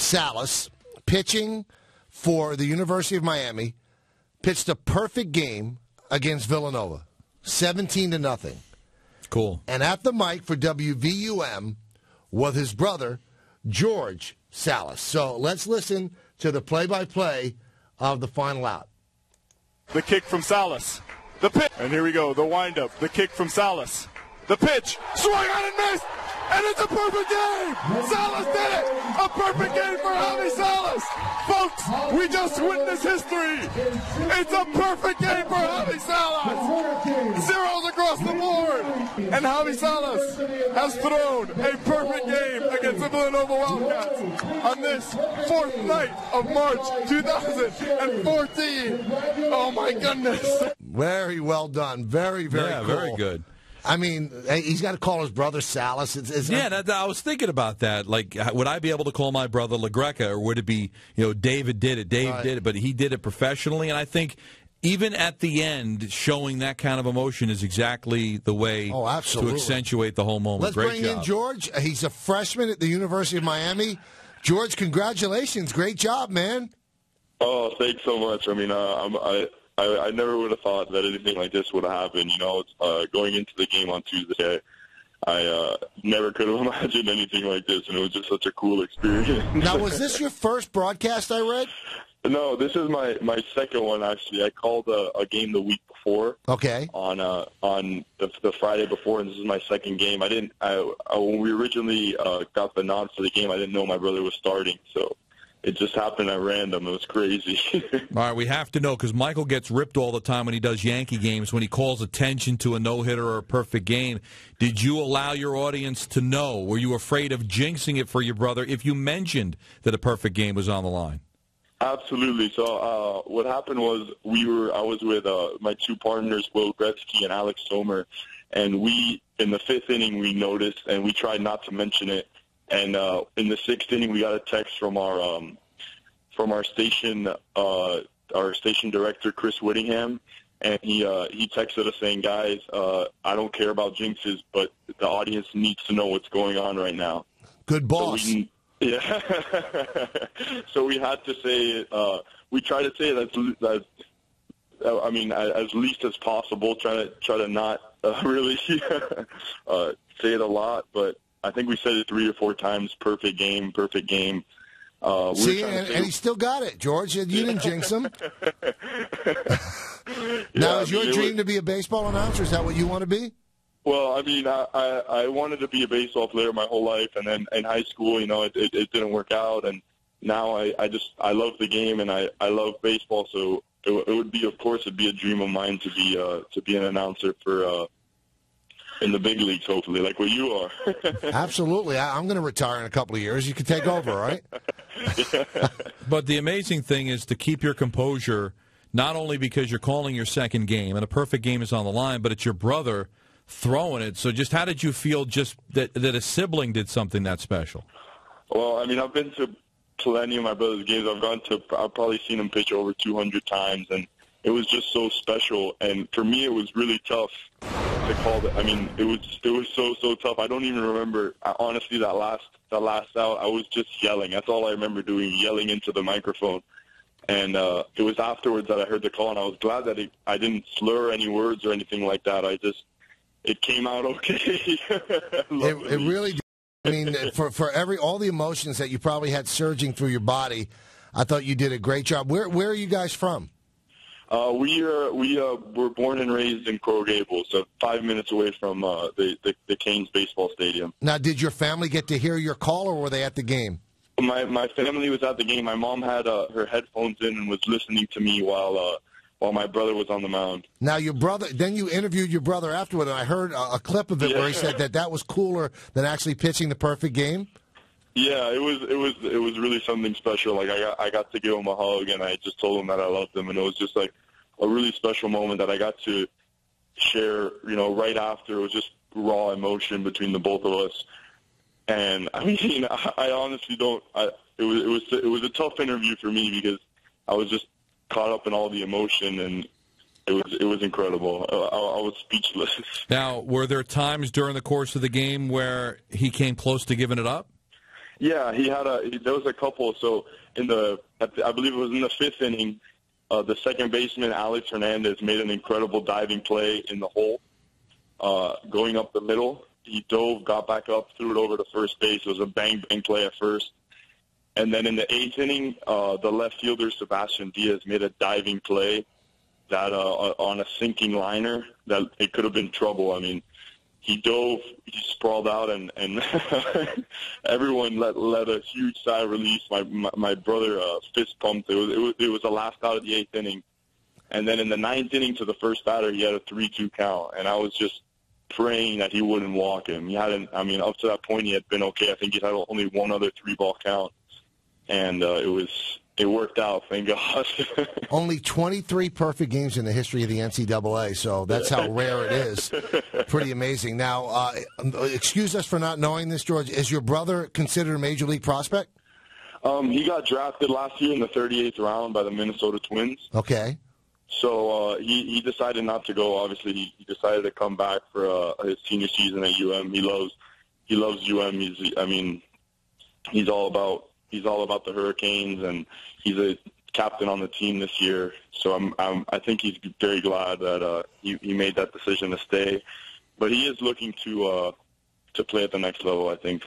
Salas, pitching for the University of Miami, pitched a perfect game against Villanova, 17-0. Cool. And at the mic for WVUM was his brother, Jorge Salas. So let's listen to the play-by-play of the final out. The kick from Salas. The pitch. And here we go, the windup. The kick from Salas. The pitch. Swung on and missed. And it's a perfect game. Salas did it. A perfect game for Javi Salas. Folks, we just witnessed history. It's a perfect game for Javi Salas. Zeros across the board. And Javi Salas has thrown a perfect game against the Villanova Wildcats on this 4th night of March 2014. Oh, my goodness. Very well done. Very, very cool. Very good. I mean, he's got to call his brother Salas. I was thinking about that. Like, would I be able to call my brother LaGreca, or would it be, David did it, Dave did it, but he did it professionally? And I think even at the end, showing that kind of emotion is exactly the way to accentuate the whole moment. Let's bring in George. He's a freshman at the University of Miami. George, congratulations. Great job, man. Oh, thanks so much. I mean, I never would have thought that anything like this would have happened. Going into the game on Tuesday, I never could have imagined anything like this, and it was just such a cool experience. Now, was this your first broadcast, I read? No, this is my second one, actually. I called a game the week before. Okay. On the Friday before, and this is my second game. When we originally got the nod for the game, I didn't know my brother was starting, so it just happened at random. It was crazy. All right, we have to know, because Michael gets ripped all the time when he does Yankee games, when he calls attention to a no-hitter or a perfect game. Did you allow your audience to know? Were you afraid of jinxing it for your brother if you mentioned that a perfect game was on the line? Absolutely. So what happened was I was with my two partners, Will Gretzky and Alex Sommer, and in the 5th inning, we noticed, and we tried not to mention it. And in the 6th inning, we got a text from our station director, Chris Whittingham, and he texted us saying, "Guys, I don't care about jinxes, but the audience needs to know what's going on right now." Good boss. So we had to say it. We try to say it as least as possible. Try to not really say it a lot, but I think we said it 3 or 4 times. Perfect game. See, and he still got it, George. You didn't jinx him. Now, is your dream to be a baseball announcer? Is that what you want to be? Well, I mean, I wanted to be a baseball player my whole life, and then in high school, it didn't work out, and now I love the game and I love baseball, so it would be, of course, it'd be a dream of mine to be an announcer for in the big leagues, hopefully, like what you are. Absolutely. I'm going to retire in a couple of years. You can take over, all right? But the amazing thing is to keep your composure, not only because you're calling your second game, and a perfect game is on the line, but it's your brother throwing it. So just how did you feel just that a sibling did something that special? Well, I mean, I've been to plenty of my brother's games. I've probably seen him pitch over 200 times, and it was just so special. And for me, it was really tough to call it. I mean, it was so tough. I don't even remember, honestly, that last out. I was just yelling. That's all I remember doing, yelling into the microphone. And it was afterwards that I heard the call, and I was glad that I didn't slur any words or anything like that. It came out okay. It really did. I mean, for all the emotions that you probably had surging through your body, I thought you did a great job. Where are you guys from? We were born and raised in Coral Gables, so 5 minutes away from the Canes baseball stadium. Now, did your family get to hear your call, or were they at the game? My family was at the game. My mom had her headphones in and was listening to me while my brother was on the mound. Now, your brother. Then you interviewed your brother afterward, and I heard a clip of it where he said that was cooler than actually pitching the perfect game. Yeah, it was really something special. Like I got to give him a hug, and I just told him that I loved him, and it was just like a really special moment that I got to share. Right after, it was just raw emotion between the both of us. And I mean, I honestly don't. It was a tough interview for me because I was just caught up in all the emotion, and it was incredible. I was speechless. Now, were there times during the course of the game where he came close to giving it up? Yeah, there was a couple. So I believe it was in the 5th inning, the second baseman, Alex Hernandez, made an incredible diving play in the hole, going up the middle. He dove, got back up, threw it over to first base. It was a bang-bang play at first. And then in the 8th inning, the left fielder, Sebastian Diaz, made a diving play that on a sinking liner that it could have been trouble. I mean, he dove, he sprawled out, and everyone let a huge sigh of relief. My brother fist pumped. It was the last out of the 8th inning. And then in the 9th inning to the first batter, he had a 3-2 count, and I was just praying that he wouldn't walk him. Up to that point, he had been okay. I think he had only one other 3-ball count, and it worked out, thank God. Only 23 perfect games in the history of the NCAA, so that's how rare it is. Pretty amazing. Now, excuse us for not knowing this, George. Is your brother considered a Major League prospect? He got drafted last year in the 38th round by the Minnesota Twins. Okay. So he decided not to go. Obviously, he decided to come back for his senior season at UM. He loves UM. He's all about the Hurricanes, and he's a captain on the team this year. So I think he's very glad that he made that decision to stay. But he is looking to play at the next level, I think.